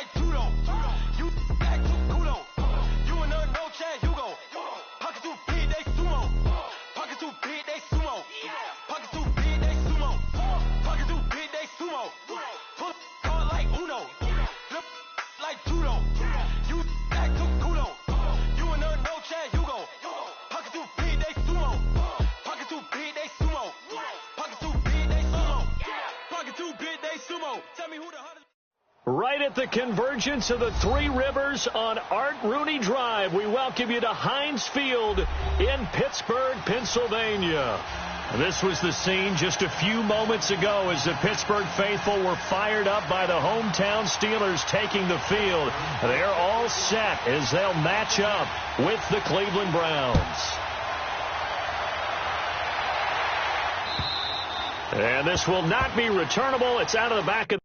like judo. You act too kudo. You and her no chance, you go. Pockets too big, they sumo. Pockets too big, they sumo. Pockets too big, they sumo. Pockets too big, they sumo. Pull card like Uno. Flip like judo. You act too kudo. You and her no chance, you go. Pockets too big, they sumo. Pockets too big, they sumo. Pockets too big, they sumo. Pockets too big, they sumo. Tell me who the hardest. Right at the convergence of the Three Rivers on Art Rooney Drive, we welcome you to Heinz Field in Pittsburgh, Pennsylvania. This was the scene just a few moments ago as the Pittsburgh faithful were fired up by the hometown Steelers taking the field. They're all set as they'll match up with the Cleveland Browns. And this will not be returnable. It's out of the back of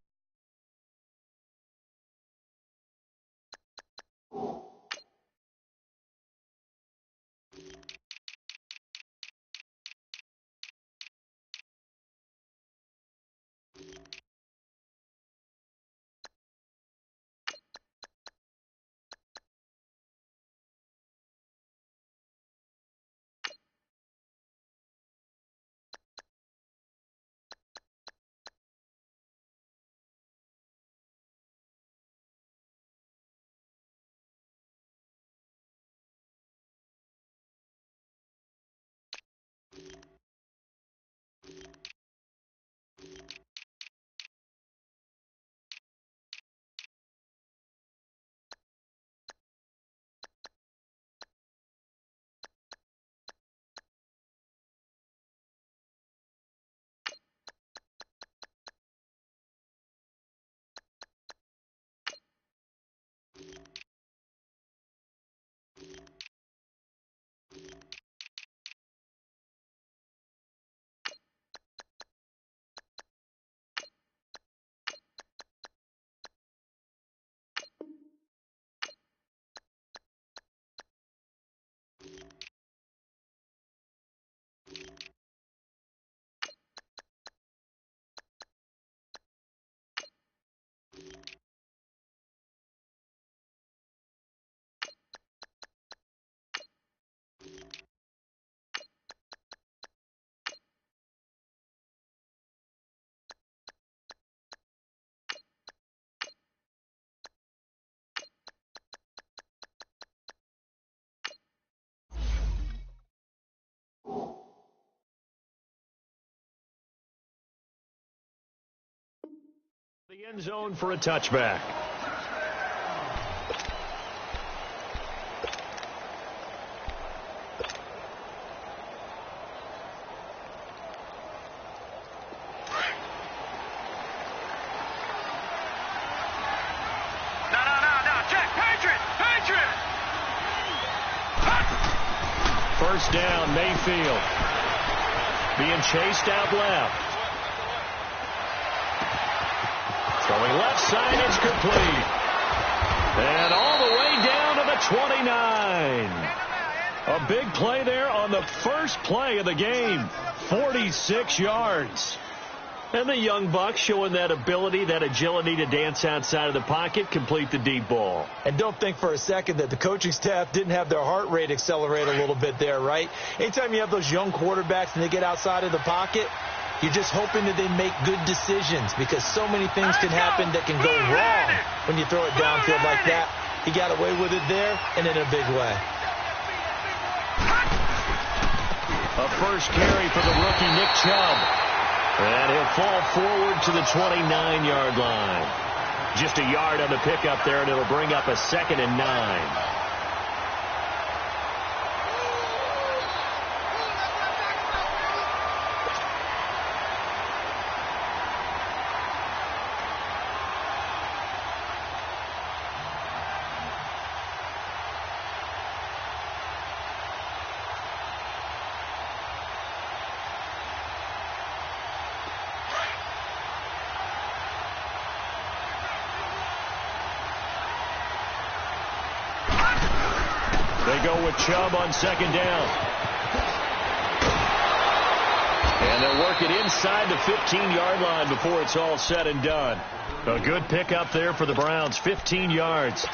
the end zone for a touchback. First down, Mayfield. Being chased out left. Throwing left side, it's complete. And all the way down to the 29. A big play there on the first play of the game. 46 yards. And the young bucks showing that ability, that agility to dance outside of the pocket, complete the deep ball. And don't think for a second that the coaching staff didn't have their heart rate accelerate a little bit there, right? Anytime you have those young quarterbacks and they get outside of the pocket, you're just hoping that they make good decisions because so many things can happen that can go wrong when you throw it downfield like that. He got away with it there and in a big way. A first carry for the rookie Nick Chubb. And he'll fall forward to the 29-yard line. Just a yard on the pickup there, and it'll bring up a 2nd and 9. They go with Chubb on 2nd down. And they'll work it inside the 15-yard line before it's all said and done. A good pickup there for the Browns, 15 yards.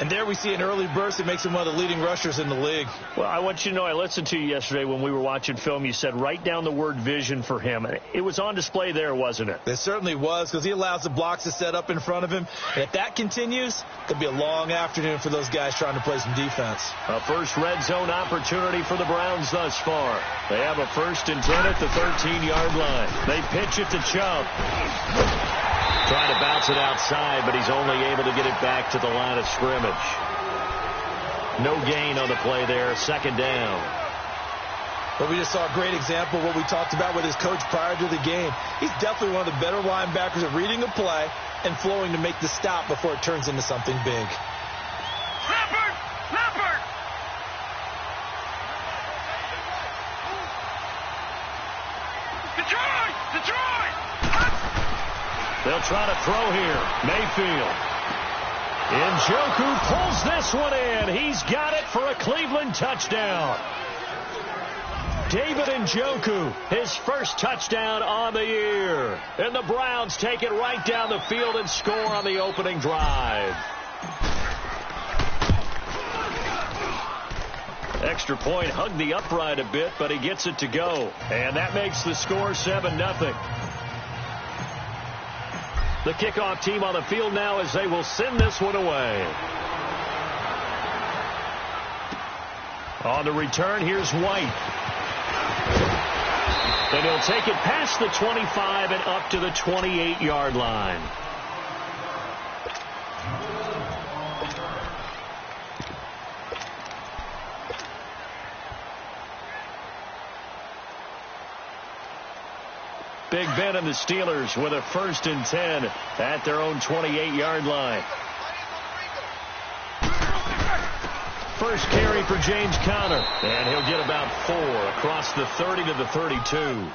And there we see an early burst that makes him one of the leading rushers in the league. Well, I want you to know, I listened to you yesterday when we were watching film. You said write down the word vision for him. It was on display there, wasn't it? It certainly was, because he allows the blocks to set up in front of him. And if that continues, it'll be a long afternoon for those guys trying to play some defense. A first red zone opportunity for the Browns thus far. They have a 1st and 10 at the 13-yard line. They pitch it to Chubb. Trying to bounce it outside, but he's only able to get it back to the line of scrimmage. No gain on the play there, 2nd down. But we just saw a great example of what we talked about with his coach prior to the game. He's definitely one of the better linebackers at reading a play and flowing to make the stop before it turns into something big. Leopard! Leopard! Detroit! Detroit! They'll try to throw here. Mayfield. Njoku pulls this one in. He's got it for a Cleveland touchdown. David Njoku, his first touchdown on the year. And the Browns take it right down the field and score on the opening drive. Extra point hugged the upright a bit, but he gets it to go. And that makes the score 7-0. The kickoff team on the field now as they will send this one away. On the return, here's White. And he'll take it past the 25 and up to the 28-yard line. Big Ben and the Steelers with a 1st and 10 at their own 28-yard line. First carry for James Conner, and he'll get about 4 across the 30 to the 32.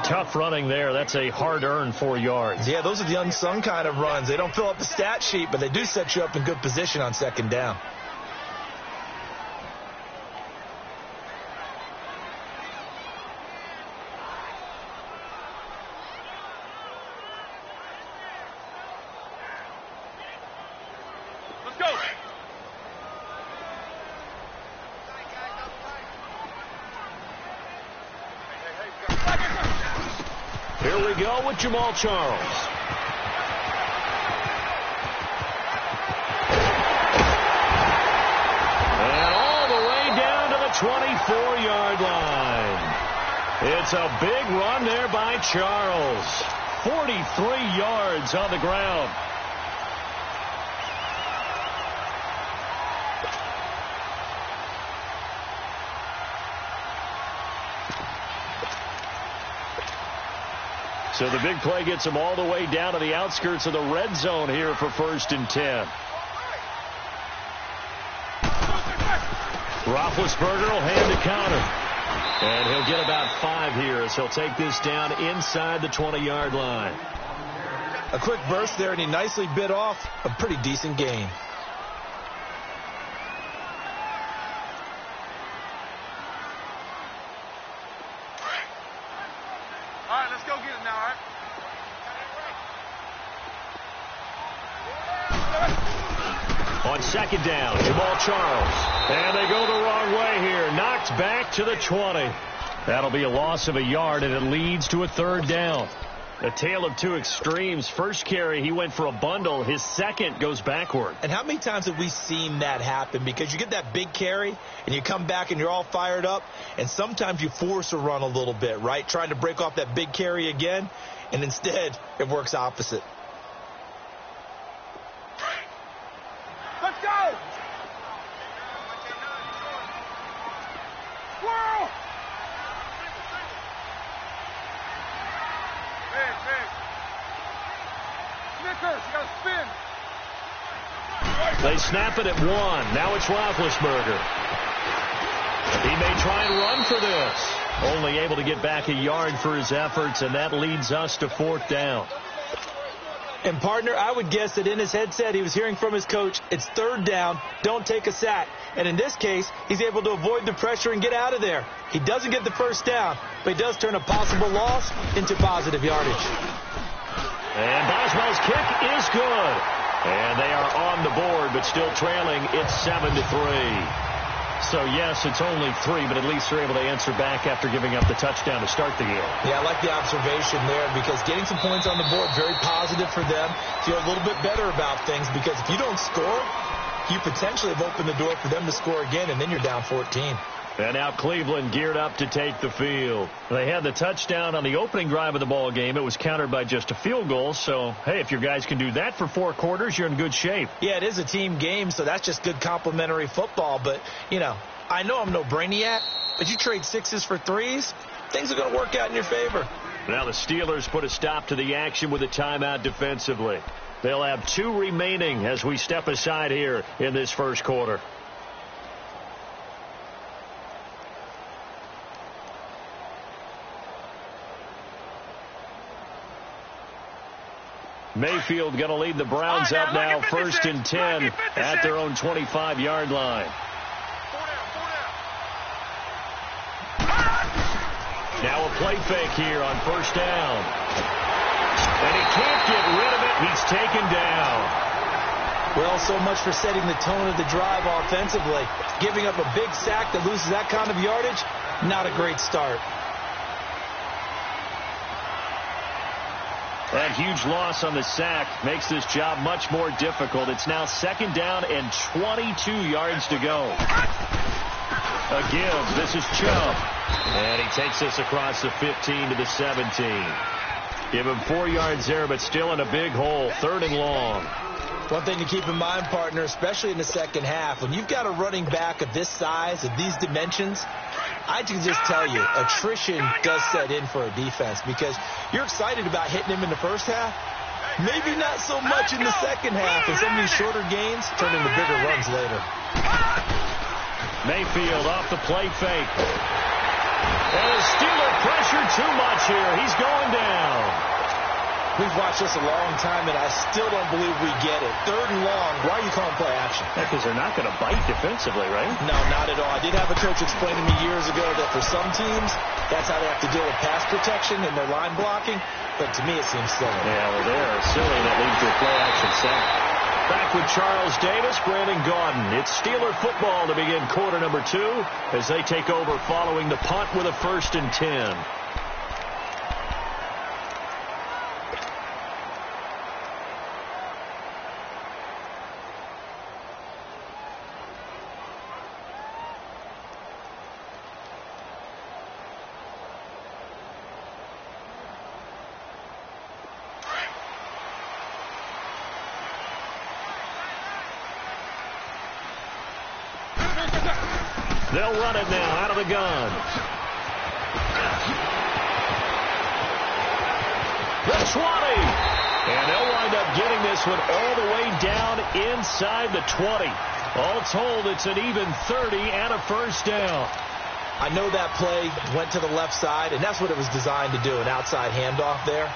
Tough running there. That's a hard-earned 4 yards. Yeah, those are the unsung kind of runs. They don't fill up the stat sheet, but they do set you up in good position on 2nd down. Here we go with Jamal Charles. And all the way down to the 24-yard line. It's a big run there by Charles. 43 yards on the ground. So the big play gets him all the way down to the outskirts of the red zone here for 1st and 10. Roethlisberger will hand to Conner. And he'll get about 5 here as he'll take this down inside the 20-yard line. A quick burst there, and he nicely bit off a pretty decent gain. All right, let's go get it now, all right? On 2nd down, Jamal Charles. And they go the wrong way here. Knocked back to the 20. That'll be a loss of a yard, and it leads to a 3rd down. A tale of two extremes. First carry, he went for a bundle. His second goes backward. And how many times have we seen that happen? Because you get that big carry, and you come back, and you're all fired up, and sometimes you force a run a little bit, right? Trying to break off that big carry again, and instead, it works opposite. Let's go! Squirrel! Big. Snickers, you gotta spin. They snap it at 1. Now it's Roethlisberger. He may try and run for this. Only able to get back a yard for his efforts, and that leads us to 4th down. And, partner, I would guess that in his headset he was hearing from his coach, it's 3rd down, don't take a sack. And in this case, he's able to avoid the pressure and get out of there. He doesn't get the 1st down, but he does turn a possible loss into positive yardage. And Boswell's kick is good. And they are on the board, but still trailing. It's 7-3. So, yes, it's only 3, but at least they're able to answer back after giving up the touchdown to start the game. Yeah, I like the observation there because getting some points on the board, very positive for them. Feel a little bit better about things because if you don't score, you potentially have opened the door for them to score again, and then you're down 14. And now Cleveland geared up to take the field. They had the touchdown on the opening drive of the ball game. It was countered by just a field goal. So, hey, if your guys can do that for 4 quarters, you're in good shape. Yeah, it is a team game, so that's just good complimentary football. But, you know, I know I'm no brainiac, but you trade 6s for 3s, things are going to work out in your favor. Now the Steelers put a stop to the action with a timeout defensively. They'll have 2 remaining as we step aside here in this first quarter. Mayfield going to lead the Browns up now, 1st and 10 at their own 25-yard line. Now a play fake here on 1st down. And he can't get rid of it. He's taken down. Well, so much for setting the tone of the drive offensively. Giving up a big sack that loses that kind of yardage, not a great start. That huge loss on the sack makes this job much more difficult. It's now 2nd down and 22 yards to go. A give. This is Chubb. And he takes this across the 15 to the 17. Give him 4 yards there, but still in a big hole. 3rd and long. One thing to keep in mind, partner, especially in the second half, when you've got a running back of this size, of these dimensions, I can just tell you, attrition does set in for a defense because you're excited about hitting him in the first half. Maybe not so much in the second half, and some of these shorter gains turn into bigger runs later. Mayfield off the play fake. And the Steeler pressure too much here. He's going down. We've watched this a long time, and I still don't believe we get it. 3rd and long. Why are you calling play action? Because they're not going to bite defensively, right? No, not at all. I did have a coach explain to me years ago that for some teams, that's how they have to deal with pass protection and their line blocking. But to me, it seems silly. Yeah, well, they're silly. That leads to a play action sack. Back with Charles Davis, Brandon Gaudin. It's Steeler football to begin quarter number 2 as they take over following the punt with a 1st and 10. They'll run it now out of the gun. The 20. And they'll wind up getting this one all the way down inside the 20. All told, it's an even 30 and a 1st down. I know that play went to the left side, and that's what it was designed to do, an outside handoff there.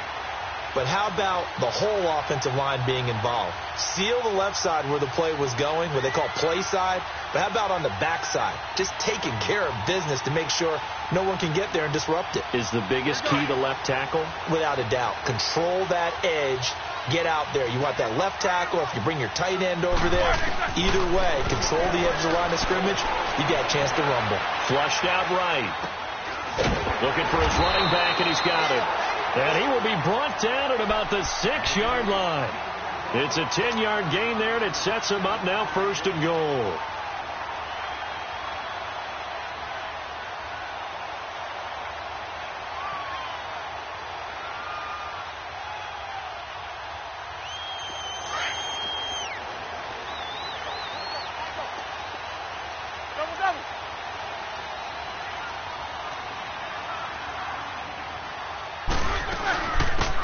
But how about the whole offensive line being involved? Seal the left side where the play was going, what they call play side. But how about on the back side? Just taking care of business to make sure no one can get there and disrupt it. Is the biggest key to left tackle? Without a doubt. Control that edge. Get out there. You want that left tackle. If you bring your tight end over there, either way, control the edge of the line of scrimmage, you got a chance to rumble. Flushed out right. Looking for his running back, and he's got it. And he will be brought down at about the 6-yard line. It's a 10-yard gain there, and it sets him up now 1st and goal.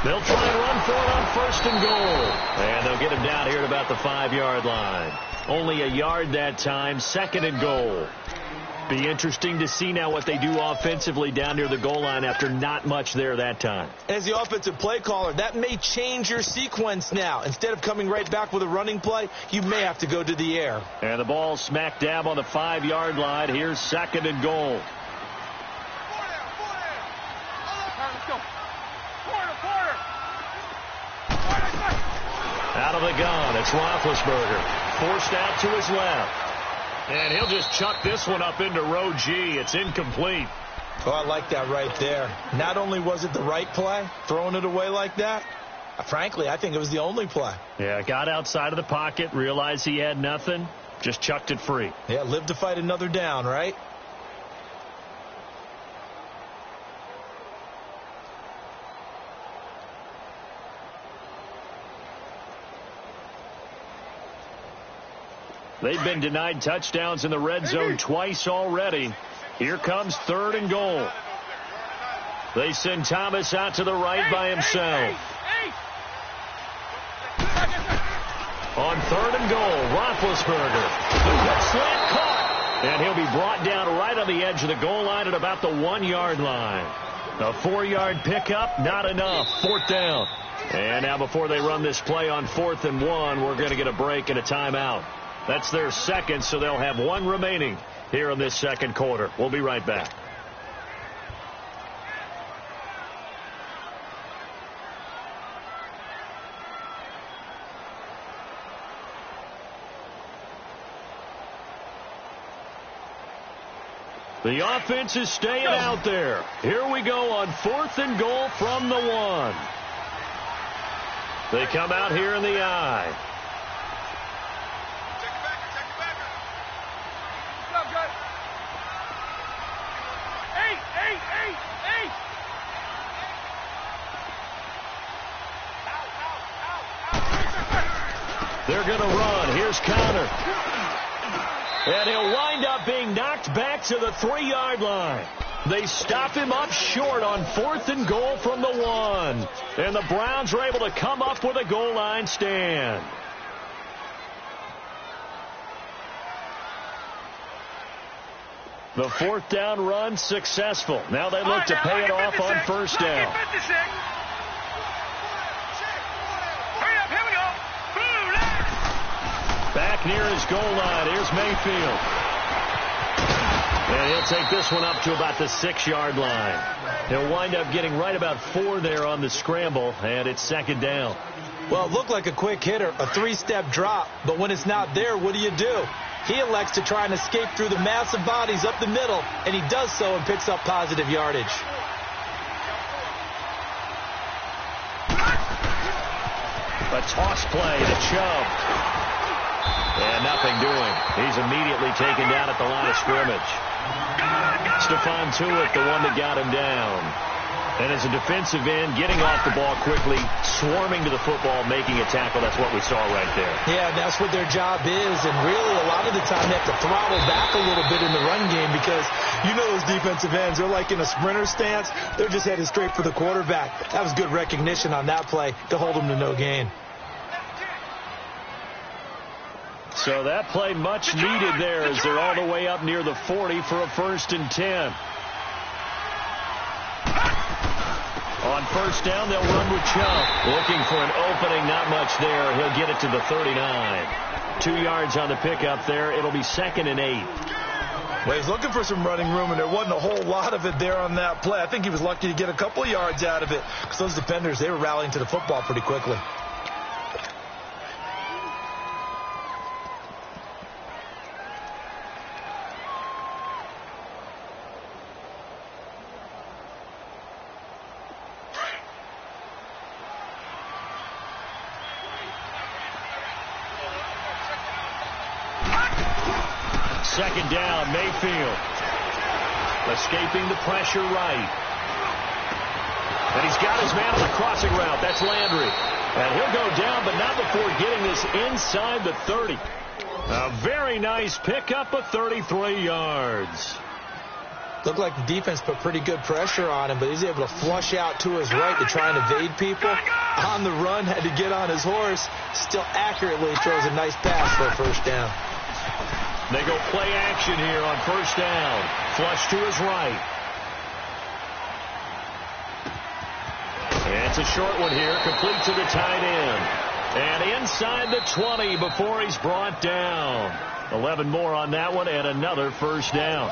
They'll try and run for it on 1st and goal. And they'll get him down here at about the 5-yard line. Only a yard that time, 2nd and goal. Be interesting to see now what they do offensively down near the goal line after not much there that time. As the offensive play caller, that may change your sequence now. Instead of coming right back with a running play, you may have to go to the air. And the ball smack dab on the 5-yard line. Here's 2nd and goal. of the gun. It's Roethlisberger. Forced out to his left. And he'll just chuck this one up into row G. It's incomplete. Oh, I like that right there. Not only was it the right play, throwing it away like that, frankly, I think it was the only play. Yeah, got outside of the pocket, realized he had nothing, just chucked it free. Yeah, live to fight another down, right? They've been denied touchdowns in the red zone twice already. Here comes 3rd and goal. They send Thomas out to the right by himself. On 3rd and goal, Roethlisberger. The quick slant caught. And he'll be brought down right on the edge of the goal line at about the 1-yard line. A 4-yard pickup, not enough. 4th down. And now before they run this play on 4th and 1, we're going to get a break and a timeout. That's their second, so they'll have 1 remaining here in this second quarter. We'll be right back. The offense is staying out there. Here we go on 4th and goal from the 1. They come out here in the I. They're going to run. Here's Connor. And he'll wind up being knocked back to the 3-yard line. They stop him up short on 4th and goal from the 1. And the Browns are able to come up with a goal line stand. The 4th down run successful. Now they look to pay it off on 1st down. Back near his goal line. Here's Mayfield. And he'll take this one up to about the 6-yard line. He'll wind up getting right about 4 there on the scramble, and it's 2nd down. Well, it looked like a quick hitter, a 3-step drop, but when it's not there, what do? He elects to try and escape through the massive bodies up the middle, and he does so and picks up positive yardage. A toss play to Chubb. And nothing doing. He's immediately taken down at the line of scrimmage. Stephon Tuitt, the one that got him down. And as a defensive end, getting off the ball quickly, swarming to the football, making a tackle. That's what we saw right there. Yeah, that's what their job is. And really, a lot of the time, they have to throttle back a little bit in the run game because you know those defensive ends, they're like in a sprinter stance. They're just headed straight for the quarterback. That was good recognition on that play to hold them to no gain. So that play much needed there as they're all the way up near the 40 for a 1st and 10. On 1st down, they'll run with Chubb. Looking for an opening, not much there. He'll get it to the 39. 2 yards on the pickup there. It'll be 2nd and 8. Well, he's looking for some running room, and there wasn't a whole lot of it there on that play. I think he was lucky to get a couple of yards out of it because those defenders, they were rallying to the football pretty quickly. Second down, Mayfield. Escaping the pressure right. And he's got his man on the crossing route. That's Landry. And he'll go down, but not before getting this inside the 30. A very nice pickup of 33 yards. Looked like the defense put pretty good pressure on him, but he's able to flush out to his right to try and evade people. On the run, had to get on his horse. Still accurately throws a nice pass for a 1st down. They go play action here on 1st down. Flush to his right. And it's a short one here, complete to the tight end. And inside the 20 before he's brought down. 11 more on that one and another 1st down.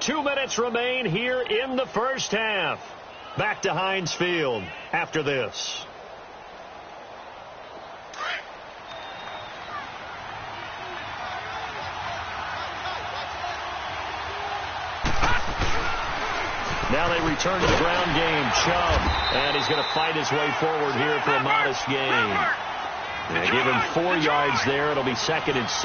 2 minutes remain here in the 1st half. Back to Heinz Field after this. Now they return to the ground game. Chubb, and he's going to fight his way forward here for a modest gain. They give him 4 yards there. It'll be 2nd and 6.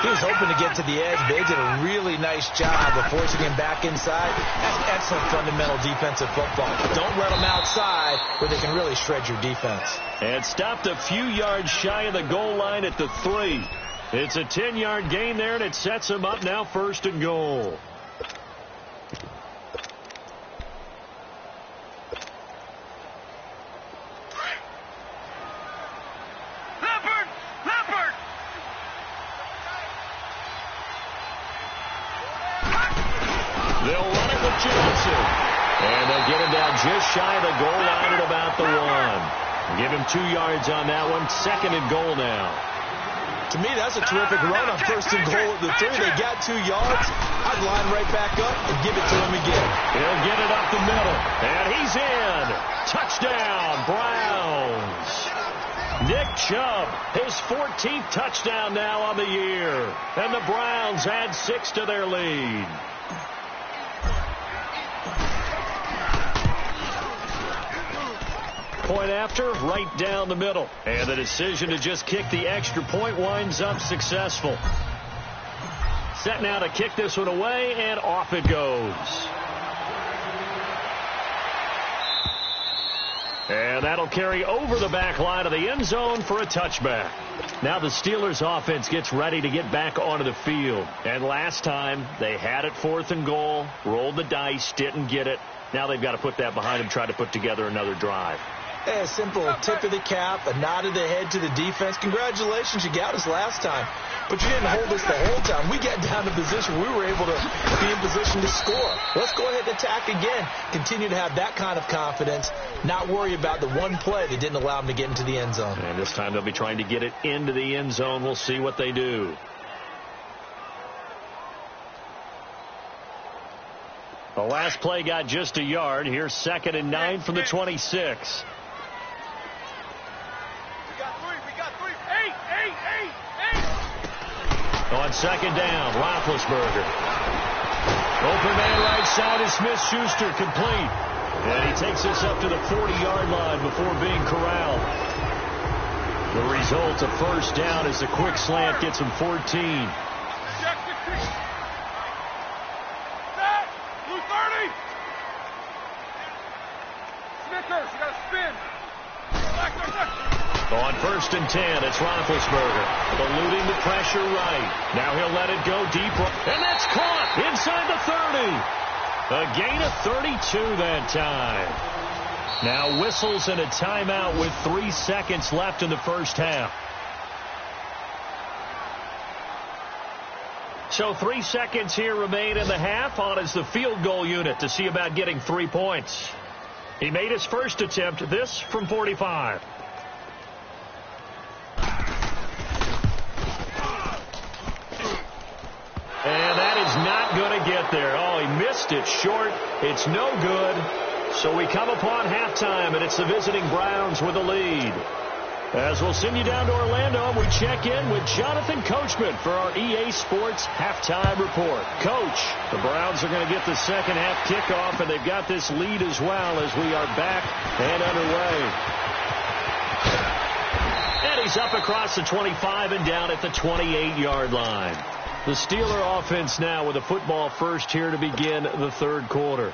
He was hoping to get to the edge, but they did a really nice job of forcing him back inside. That's excellent fundamental defensive football. Don't let them outside where they can really shred your defense. And stopped a few yards shy of the goal line at the 3. It's a 10-yard gain there, and it sets him up now 1st and goal. They'll run it with Johnson. And they'll get him down just shy of the goal line at about the 1. Give him 2 yards on that one. 2nd and goal now. To me, that's a terrific run on 1st and goal at the 3. They got 2 yards. I'd line right back up and give it to him again. He'll get it up the middle. And he's in. Touchdown, Browns. Nick Chubb, his 14th touchdown now on the year. And the Browns add 6 to their lead. Point after, right down the middle. And the decision to just kick the extra point winds up successful. Set now to kick this one away, and off it goes. And that'll carry over the back line of the end zone for a touchback. Now the Steelers offense gets ready to get back onto the field. And last time, they had it 4th and goal, rolled the dice, didn't get it. Now they've got to put that behind them, try to put together another drive. A simple tip of the cap, a nod of the head to the defense. Congratulations, you got us last time. But you didn't hold us the whole time. We got down to position. We were able to be in position to score. Let's go ahead and attack again. Continue to have that kind of confidence. Not worry about the one play that didn't allow them to get into the end zone. And this time they'll be trying to get it into the end zone. We'll see what they do. The last play got just a yard. Here's 2nd and 9 from the 26. On 2nd down, Roethlisberger. Open man right side is Smith-Schuster, complete. And he takes this up to the 40-yard line before being corralled. The result, a 1st down as the quick slant gets him 14. Snickers, you got to spin. On 1st and 10, it's Roethlisberger. Eluding the pressure right. Now he'll let it go deep. And that's caught inside the 30. A gain of 32 that time. Now whistles and a timeout with 3 seconds left in the 1st half. So 3 seconds here remain in the half. On is the field goal unit to see about getting 3 points. He made his first attempt, this from 45. And that is not going to get there. Oh, he missed it short. It's no good. So we come upon halftime, and it's the visiting Browns with the lead. As we'll send you down to Orlando, we check in with Jonathan Coachman for our EA Sports Halftime Report. Coach, the Browns are going to get the 2nd half kickoff, and they've got this lead as well as we are back and underway. And he's up across the 25 and down at the 28-yard line. The Steeler offense now with a football first here to begin the 3rd quarter.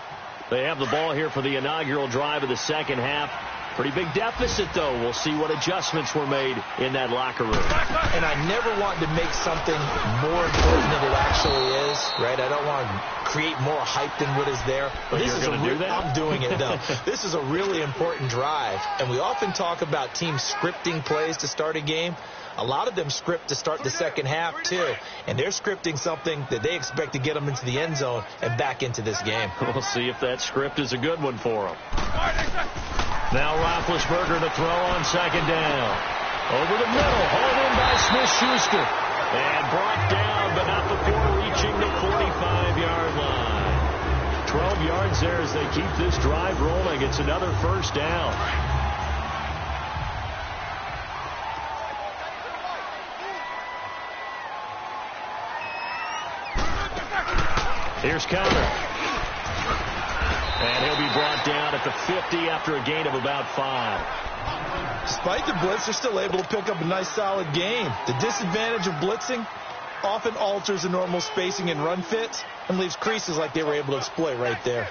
They have the ball here for the inaugural drive of the 2nd half. Pretty big deficit, though. We'll see what adjustments were made in that locker room. And I never want to make something more important than it actually is, right? I don't want to create more hype than what is there. But you're going to do that? I'm doing it, though. This is a really important drive. And we often talk about teams scripting plays to start a game. A lot of them script to start the 2nd half, too. And they're scripting something that they expect to get them into the end zone and back into this game. We'll see if that script is a good one for them. Now Roethlisberger to throw on 2nd down. Over the middle, hauled in by Smith-Schuster. And brought down, but not before reaching the 45-yard line. 12 yards there as they keep this drive rolling. It's another 1st down. Here's Conner. And he'll be brought down at the 50 after a gain of about 5. Despite the blitz, they're still able to pick up a nice, solid gain. The disadvantage of blitzing often alters the normal spacing and run fits and leaves creases like they were able to exploit right there.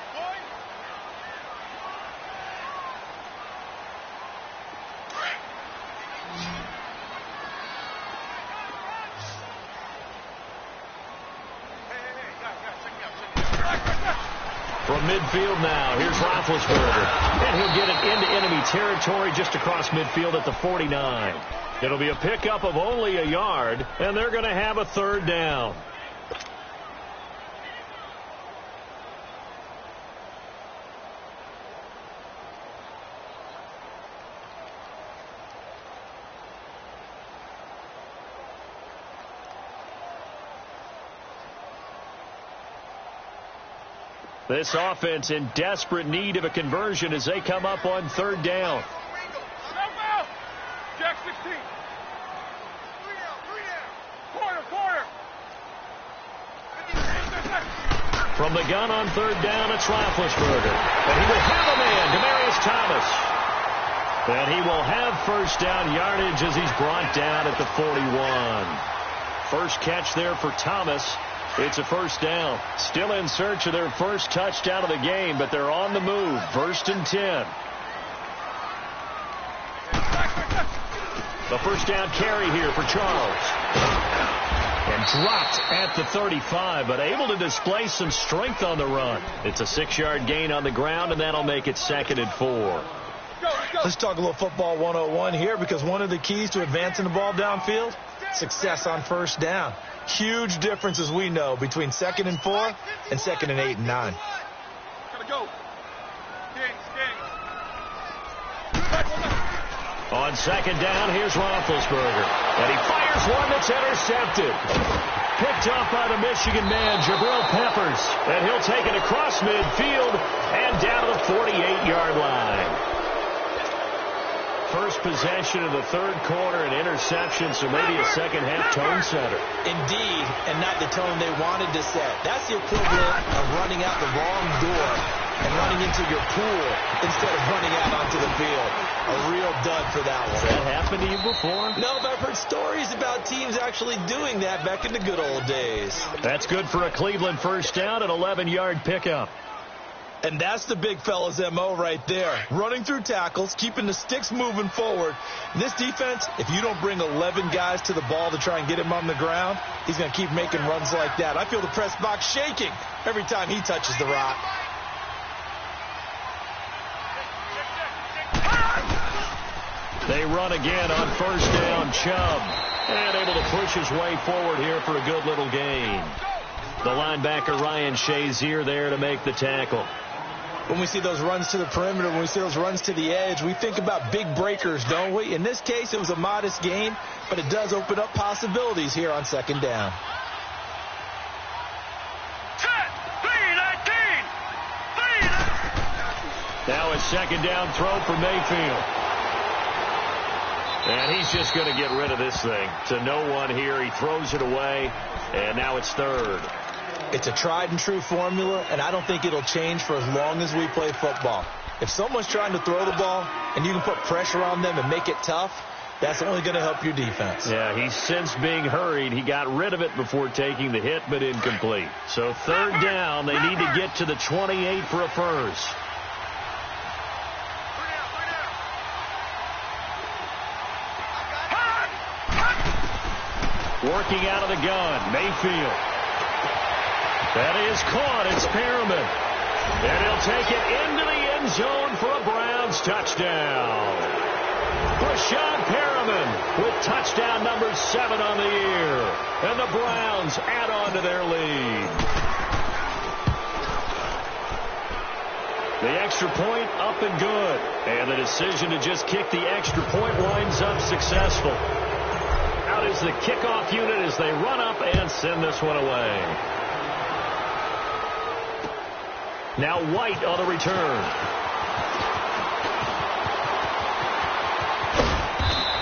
From midfield now, here's Roethlisberger. And he'll get it into enemy territory just across midfield at the 49. It'll be a pickup of only a yard, and they're going to have a third down. This offense in desperate need of a conversion as they come up on third down. Jack 16. 3 down. Quarter. From the gun on third down, it's Roethlisberger. And he will have a man, Demaryius Thomas. And he will have first down yardage as he's brought down at the 41. First catch there for Thomas. It's a first down. Still in search of their first touchdown of the game, but they're on the move. First and 10. The first down carry here for Charles. And dropped at the 35, but able to display some strength on the run. It's a 6-yard gain on the ground, and that'll make it 2nd and 4. Let's talk a little football 101 here, because one of the keys to advancing the ball downfield, success on first down. Huge difference, as we know, between 2nd and 4 and 2nd and 8 and 9. Gotta go. On second down, here's Roethlisberger. And he fires one that's intercepted. Picked up by the Michigan man, Jabril Peppers. And he'll take it across midfield and down to the 48-yard line. First possession of the third quarter, an interception, so maybe a second-half tone setter. Indeed, and not the tone they wanted to set. That's the equivalent of running out the wrong door and running into your pool instead of running out onto the field. A real dud for that one. Has that happened to you before? No, but I've heard stories about teams actually doing that back in the good old days. That's good for a Cleveland first down, an 11-yard pickup. And that's the big fella's MO right there. Running through tackles, keeping the sticks moving forward. This defense, if you don't bring 11 guys to the ball to try and get him on the ground, he's going to keep making runs like that. I feel the press box shaking every time he touches the rock. They run again on first down, Chubb. And able to push his way forward here for a good little gain. The linebacker, Ryan Shazier, there to make the tackle. When we see those runs to the perimeter, when we see those runs to the edge, we think about big breakers, don't we? In this case, it was a modest gain, but it does open up possibilities here on second down. 10, 3, 19, 3. Now a second down throw for Mayfield. And he's just going to get rid of this thing. To no one here. He throws it away, and now it's third. It's a tried and true formula, and I don't think it'll change for as long as we play football. If someone's trying to throw the ball and you can put pressure on them and make it tough, that's only going to help your defense. Yeah, he's since being hurried. He got rid of it before taking the hit, but incomplete. So third down, they need to get to the 28 for a first. Working out of the gun, Mayfield. That is caught. It's Perriman. And he'll take it into the end zone for a Browns touchdown. Brashad Perriman with touchdown number 7 on the year. And the Browns add on to their lead. The extra point up and good. And the decision to just kick the extra point winds up successful. Out is the kickoff unit as they run up and send this one away. Now White on the return.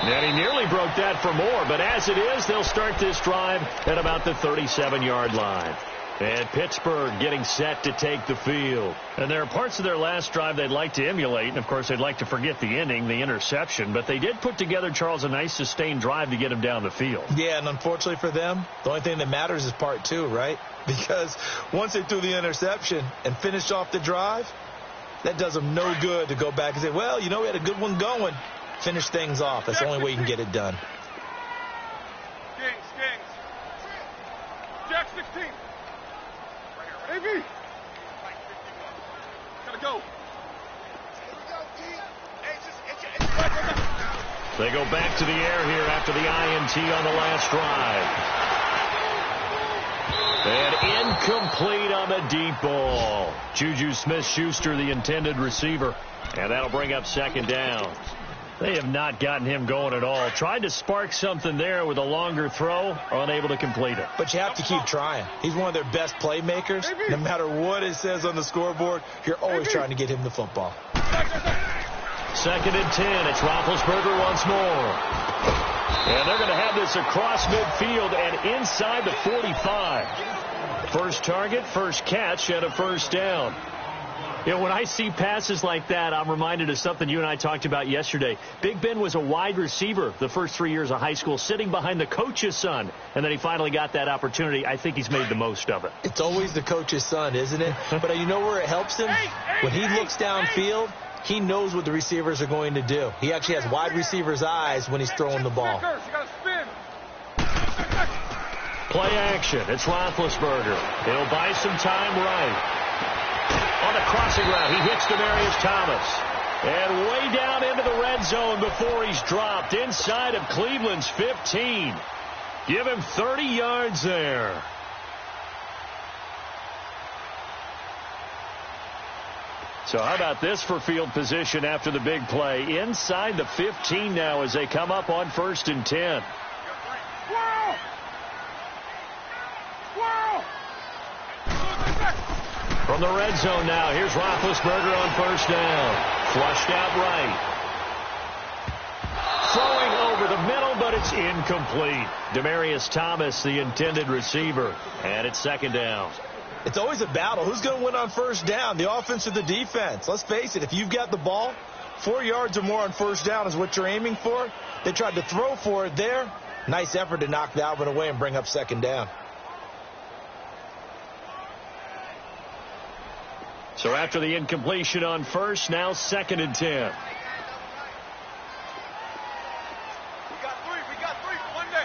And he nearly broke that for more, but as it is, they'll start this drive at about the 37-yard line. And Pittsburgh getting set to take the field. And there are parts of their last drive they'd like to emulate. And, of course, they'd like to forget the ending, the interception. But they did put together, Charles, a nice sustained drive to get him down the field. Yeah, and unfortunately for them, the only thing that matters is part two, right? Because once they threw the interception and finished off the drive, that does them no good to go back and say, well, you know, we had a good one going. Finish things off. That's the only way you can get it done. Kings. Jack 16. AB. Gotta go. They go back to the air here after the INT on the last drive. And incomplete on the deep ball. Juju Smith-Schuster, the intended receiver. And that'll bring up second down. They have not gotten him going at all. Tried to spark something there with a longer throw, unable to complete it. But you have to keep trying. He's one of their best playmakers. No matter what it says on the scoreboard, you're always trying to get him the football. 2nd and 10. It's Roethlisberger once more. And they're going to have this across midfield and inside the 45. First target, first catch, and a first down. You know, when I see passes like that, I'm reminded of something you and I talked about yesterday. Big Ben was a wide receiver the first 3 years of high school, sitting behind the coach's son, and then he finally got that opportunity. I think he's made the most of it. It's always the coach's son, isn't it? But you know where it helps him? When he looks downfield, he knows what the receivers are going to do. He actually has wide receivers' eyes when he's throwing the ball. Play action. It's Roethlisberger. He'll buy some time right. On the crossing route, he hits Demaryius Thomas. And way down into the red zone before he's dropped inside of Cleveland's 15. Give him 30 yards there. So how about this for field position after the big play? Inside the 15 now as they come up on 1st and 10. From the red zone now, here's Roethlisberger on 1st down. Flushed out right. Throwing over the middle, but it's incomplete. Demaryius Thomas, the intended receiver. And it's 2nd down. It's always a battle. Who's going to win on 1st down, the offense or the defense? Let's face it, if you've got the ball, 4 yards or more on 1st down is what you're aiming for. They tried to throw for it there. Nice effort to knock that one away and bring up 2nd down. So after the incompletion on 1st, now 2nd and 10. We got three for one day.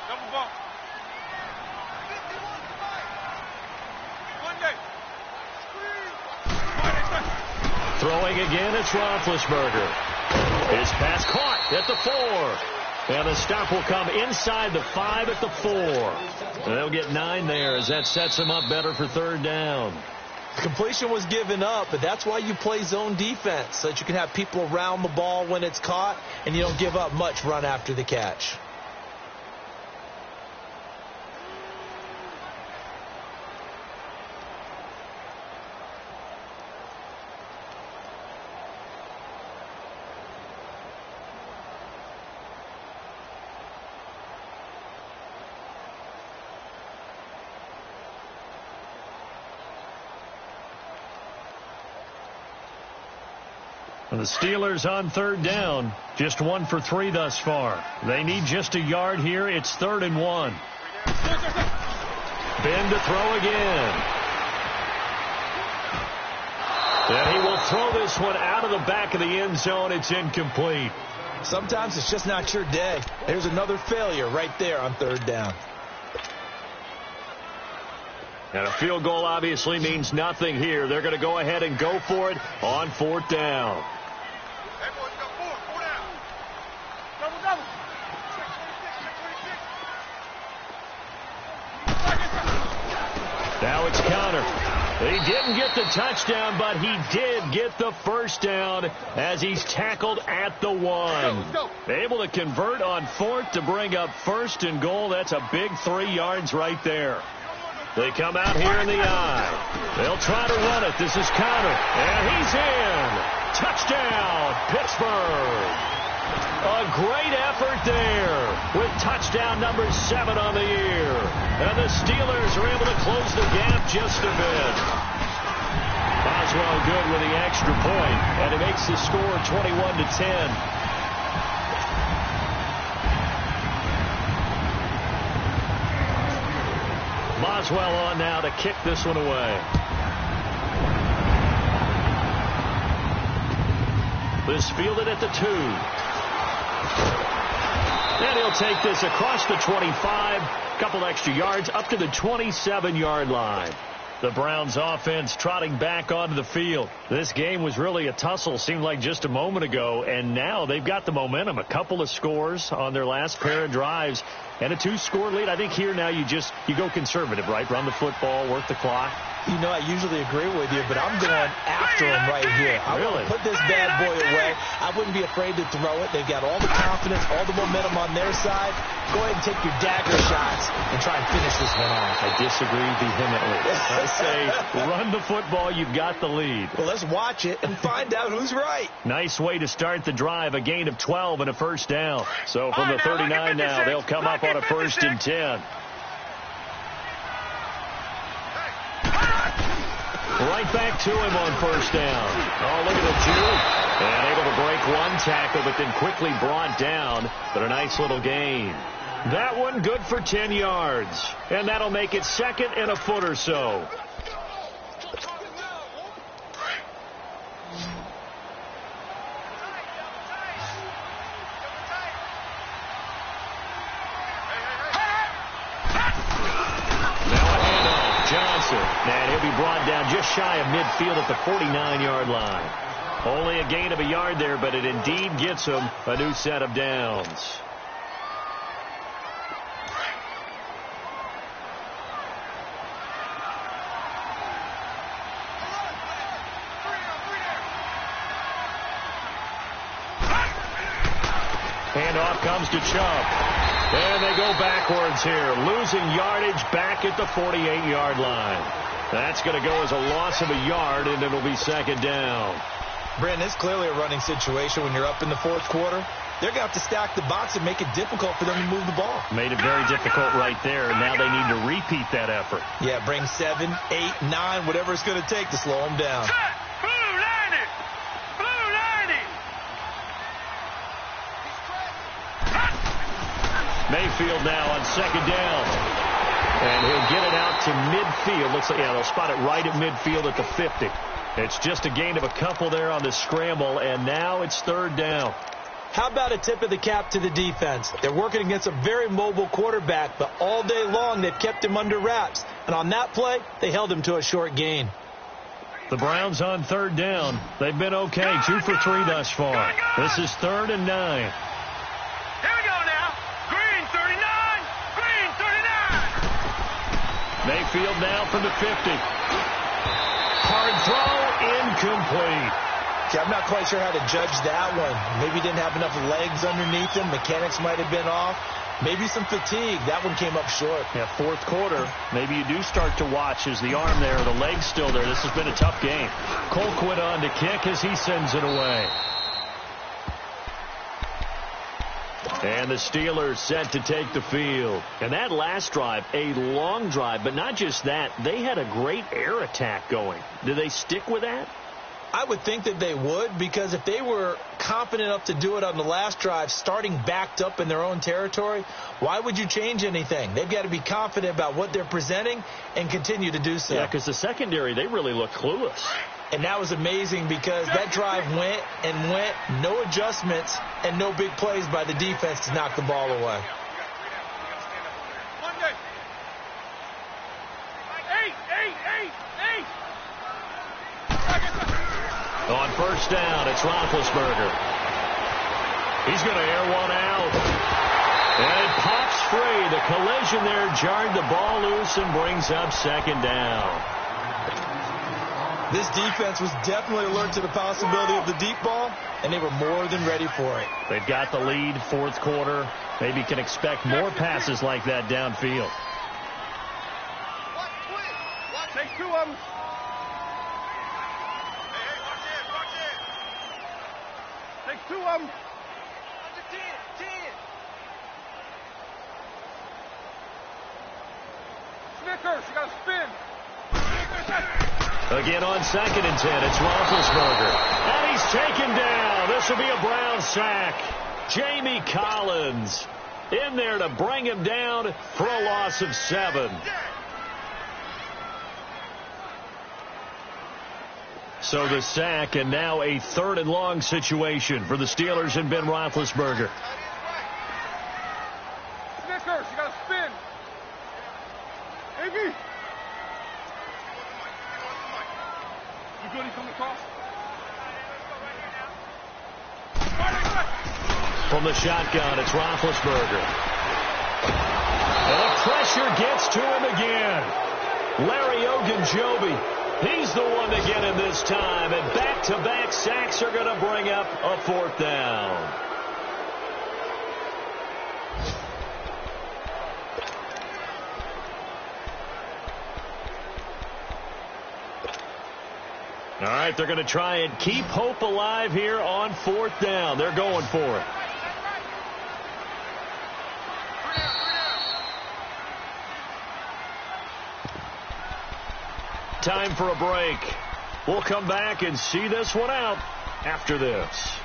Double bump. One day. Throwing again, it's Roethlisberger. His pass caught at the 4. And the stop will come inside the 5 at the 4. And they'll get 9 there as that sets them up better for 3rd down. Completion was given up, but that's why you play zone defense, so that you can have people around the ball when it's caught, and you don't give up much run after the catch. The Steelers on 3rd down, just 1 for 3 thus far. They need just a yard here. It's 3rd and 1. Ben to throw again. And he will throw this one out of the back of the end zone. It's incomplete. Sometimes it's just not your day. There's another failure right there on 3rd down. And a field goal obviously means nothing here. They're going to go ahead and go for it on 4th down. Now it's counter. He didn't get the touchdown, but he did get the 1st down as he's tackled at the 1. Able to convert on 4th to bring up 1st and goal. That's a big 3 yards right there. They come out here in the eye. They'll try to run it. This is counter. And he's in. Touchdown, Pittsburgh. A great effort there with touchdown number 7 on the year. And the Steelers are able to close the gap just a bit. Boswell good with the extra point, and it makes the score 21-10. Boswell on now to kick this one away. This fielded at the 2. And he'll take this across the 25, couple extra yards up to the 27-yard line. The Browns offense trotting back onto the field. This game was really a tussle, seemed like just a moment ago, and now they've got the momentum. A couple of scores on their last pair of drives and a 2-score lead. I think here now you go conservative, right? Run the football, work the clock. You know, I usually agree with you, but I'm going after him right here. I want to put this bad boy away. I wouldn't be afraid to throw it. They've got all the confidence, all the momentum on their side. Go ahead and take your dagger shots and try and finish this one off. I disagree vehemently. I say run the football. You've got the lead. Well, let's watch it and find out who's right. Nice way to start the drive. A gain of 12 and a first down. So from the 39 now, they'll come up on a 1st and 10. Right back to him on 1st down. Oh, look at the juke. And able to break one tackle, but then quickly brought down. But a nice little gain. That one good for 10 yards. And that'll make it 2nd and a foot or so. And he'll be brought down just shy of midfield at the 49-yard line. Only a gain of a yard there, but it indeed gets him a new set of downs. Handoff comes to Chubb. And they go backwards here, losing yardage back at the 48-yard line. That's going to go as a loss of a yard, and it'll be 2nd down. Brandon, it's clearly a running situation when you're up in the 4th quarter. They're going to have to stack the box and make it difficult for them to move the ball. Made it very difficult right there, and now they need to repeat that effort. Yeah, bring 7, 8, 9, whatever it's going to take to slow them down. Mayfield now on 2nd down. And he'll get it out to midfield. Looks like, they'll spot it right at midfield at the 50. It's just a gain of a couple there on the scramble, and now it's 3rd down. How about a tip of the cap to the defense? They're working against a very mobile quarterback, but all day long they've kept him under wraps. And on that play, they held him to a short gain. The Browns on 3rd down. They've been okay, 2 for 3 thus far. This is 3rd and 9. Mayfield now from the 50. Hard throw, incomplete. See, I'm not quite sure how to judge that one. Maybe he didn't have enough legs underneath him. Mechanics might have been off. Maybe some fatigue. That one came up short. Yeah, 4th quarter. Maybe you do start to watch as the arm there, the leg's still there. This has been a tough game. Colquitt on to kick as he sends it away. And the Steelers set to take the field. And that last drive, a long drive, but not just that. They had a great air attack going. Do they stick with that? I would think that they would, because if they were confident enough to do it on the last drive, starting backed up in their own territory, why would you change anything? They've got to be confident about what they're presenting and continue to do so. Yeah, because the secondary, they really look clueless. And that was amazing because that drive went and went, no adjustments and no big plays by the defense to knock the ball away. On 1st down, it's Roethlisberger. He's going to air one out. And it pops free. The collision there jarred the ball loose and brings up 2nd down. This defense was definitely alert to the possibility of the deep ball, and they were more than ready for it. They've got the lead, 4th quarter. Maybe can expect more passes like that downfield. Take 2 of them. Take 2 of them. Snickers, you got to spin. Again on 2nd and 10, it's Roethlisberger. And he's taken down. This will be a Brown sack. Jamie Collins in there to bring him down for a loss of 7. So the sack, and now a 3rd and long situation for the Steelers and Ben Roethlisberger. Snickers, you got to spin. Iggy. You good? He's coming across. From the shotgun, it's Roethlisberger. And the pressure gets to him again. Larry Ogunjobi. He's the one to get him this time. And back-to-back sacks are going to bring up a 4th down. All right, they're going to try and keep hope alive here on 4th down. They're going for it. Time for a break. We'll come back and see this one out after this.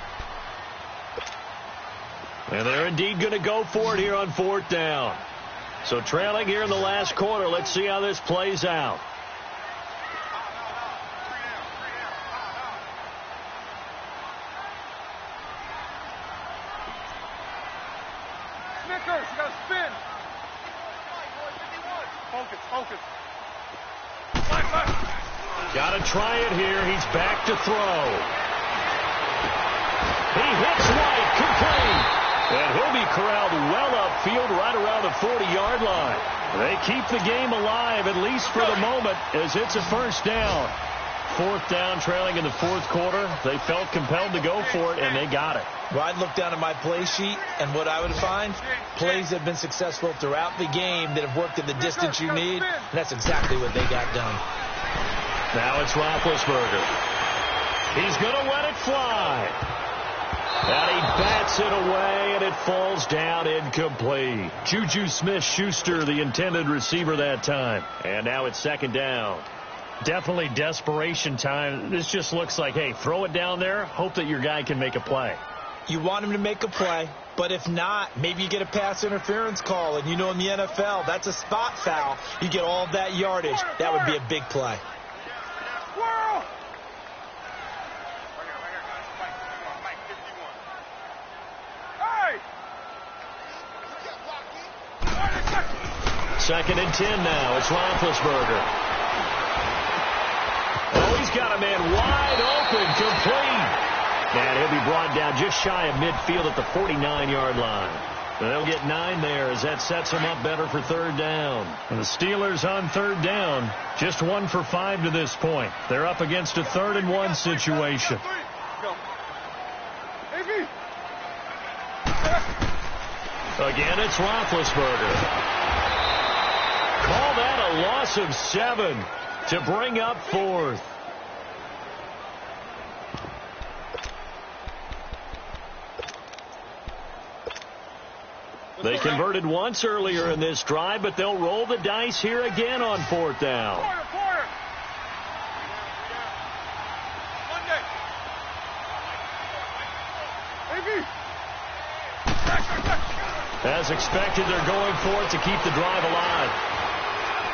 And they're indeed going to go for it here on 4th down. So trailing here in the last quarter. Let's see how this plays out. Snickers, you got to spin. Focus. Got to try it here. He's back to throw. He hits White, complete. And he'll be corralled well upfield right around the 40-yard line. They keep the game alive, at least for the moment, as it's a 1st down. 4th down, trailing in the 4th quarter. They felt compelled to go for it, and they got it. Well, I'd look down at my play sheet, and what I would find, plays that have been successful throughout the game that have worked at the distance you need, and that's exactly what they got done. Now it's Roethlisberger. He's going to let it fly. And he bats it away, and it falls down incomplete. Juju Smith-Schuster, the intended receiver that time. And now it's 2nd down. Definitely desperation time. This just looks like, hey, throw it down there, hope that your guy can make a play. You want him to make a play, but if not, maybe you get a pass interference call, and you know in the NFL, that's a spot foul. You get all of that yardage. That would be a big play. Second and 10 now. It's Roethlisberger. Oh, he's got a man wide open, complete. And he'll be brought down just shy of midfield at the 49-yard line. And they'll get 9 there as that sets them up better for 3rd down. And the Steelers on 3rd down, just 1 for 5 to this point. They're up against a 3rd and 1 situation. Again, it's Roethlisberger. Call that a loss of 7 to bring up 4th. They converted once earlier in this drive, but they'll roll the dice here again on 4th down. As expected, they're going for it to keep the drive alive.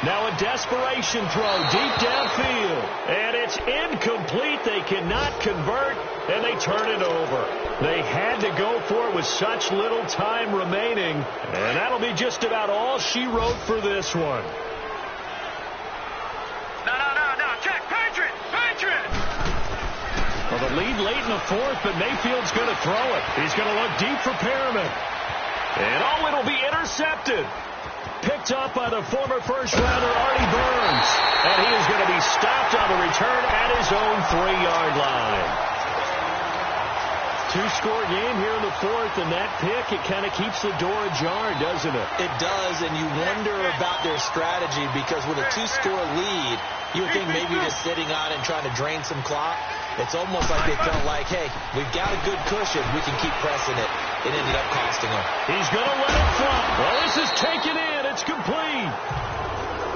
Now a desperation throw deep downfield. And it's incomplete. They cannot convert, and they turn it over. They had to go for it with such little time remaining. And that'll be just about all she wrote for this one. No. Check. Patriot. Well, the lead late in the 4th, but Mayfield's going to throw it. He's going to look deep for Perriman. And it'll be intercepted. Picked up by the former first-rounder Artie Burns. And he is going to be stopped on the return at his own 3-yard line. 2-score game here in the 4th, and that pick, it kind of keeps the door ajar, doesn't it? It does, and you wonder about their strategy because with a 2-score lead, you would think maybe just sitting on it and trying to drain some clock. It's almost like they felt like, hey, we've got a good cushion. We can keep pressing it. It ended up costing them. He's going to let it fly. Well, this is taken in. It's complete.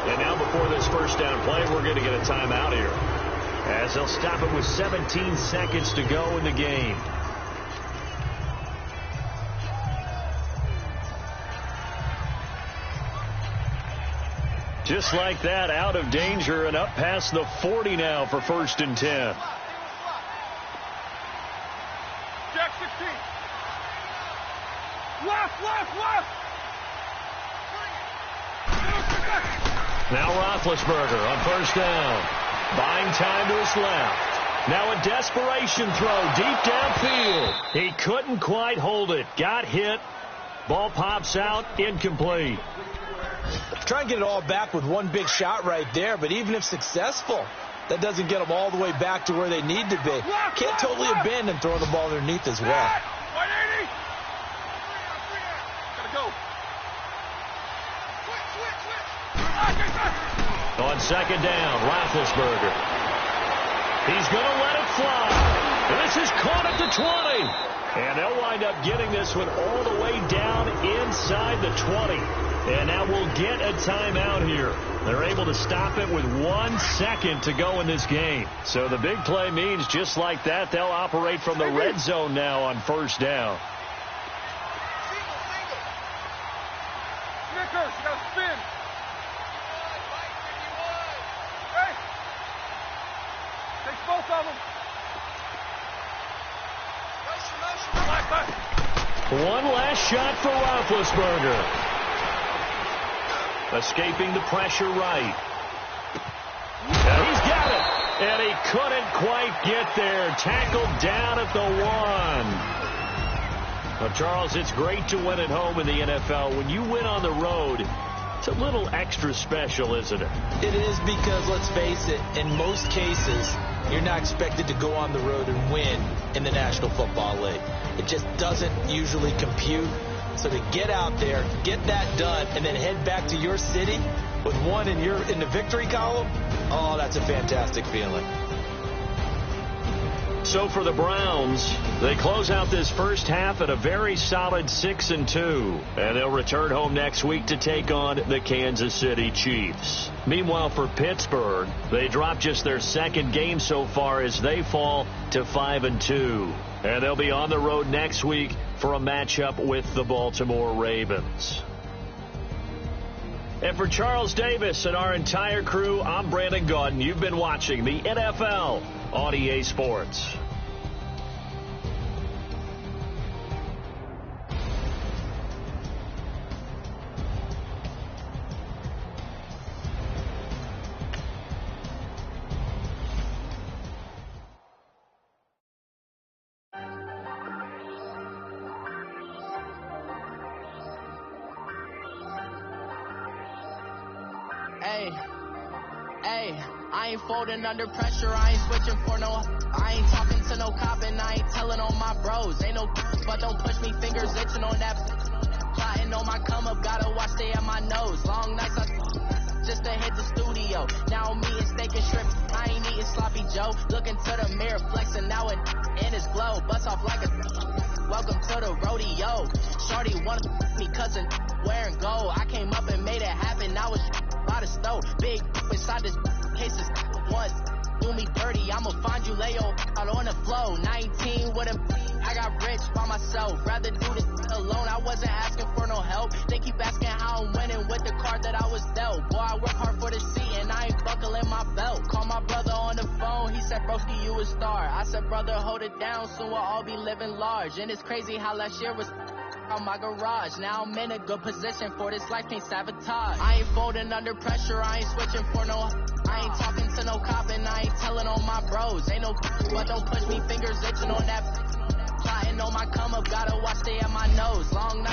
And now before this first down play, we're going to get a timeout here, as they'll stop it with 17 seconds to go in the game. Just like that, out of danger and up past the 40 now for 1st and 10. Jack 16. Left. Now Roethlisberger on 1st down. Buying time to his left. Now a desperation throw deep downfield. He couldn't quite hold it. Got hit. Ball pops out. Incomplete. Try and get it all back with one big shot right there, but even if successful, that doesn't get them all the way back to where they need to be. Can't totally abandon throwing the ball underneath as well. 180. Gotta go. Switch. On 2nd down, Roethlisberger. He's going to let it fly. This is caught at the 20. And they'll wind up getting this one all the way down inside the 20. And now we'll get a timeout here. They're able to stop it with 1 second to go in this game. So the big play means just like that, they'll operate from the red zone now on 1st down. Snickers, you gotta spin. Hey. Takes both of them. One last shot for Roethlisberger. Escaping the pressure right. He's got it. And he couldn't quite get there. Tackled down at the 1. Well, Charles, it's great to win at home in the NFL. When you win on the road, it's a little extra special, isn't it? It is, because, let's face it, in most cases, you're not expected to go on the road and win in the National Football League. It just doesn't usually compute. So to get out there, get that done, and then head back to your city with one in the victory column, oh, that's a fantastic feeling. So for the Browns, they close out this first half at a very solid 6-2, and they'll return home next week to take on the Kansas City Chiefs. Meanwhile, for Pittsburgh, they drop just their 2nd game so far as they fall to 5-2, and they'll be on the road next week for a matchup with the Baltimore Ravens. And for Charles Davis and our entire crew, I'm Brandon Gaudin. You've been watching the NFL on EA Sports. I ain't folding under pressure, I ain't switching for no. I ain't talking to no cop and I ain't telling on my bros. Ain't no but don't push me, fingers itching on that. Plotting on my come up, gotta watch stay at my nose. Long nights just to hit the studio. Now I'm eating steak and shrimp, I ain't eating sloppy Joe. Looking to the mirror, flexing now and in his glow. Bust off like a welcome to the rodeo. Shorty wanna me cousin wearing gold. I came up and made it happen, I was by the stove. Big inside this cases once do me dirty, I'ma find you lay out on the flow. 19 with him, I got rich by myself. Rather do this alone, I wasn't asking for no help. They keep asking how I'm winning with the card that I was dealt. Boy, I work hard for the seat and I ain't buckling my belt. Call my brother on the phone, he said, broski, you a star. I said, brother, hold it down, soon we'll all be living large. And it's crazy how last year was on my garage. Now I'm in a good position for this life, can't sabotage. I ain't folding under pressure, I ain't switching for no. I ain't talking to no cop and I ain't telling on my bros. Ain't no but don't push me, fingers itching on that. Plotting on my come up, gotta watch stay at my nose. Long night.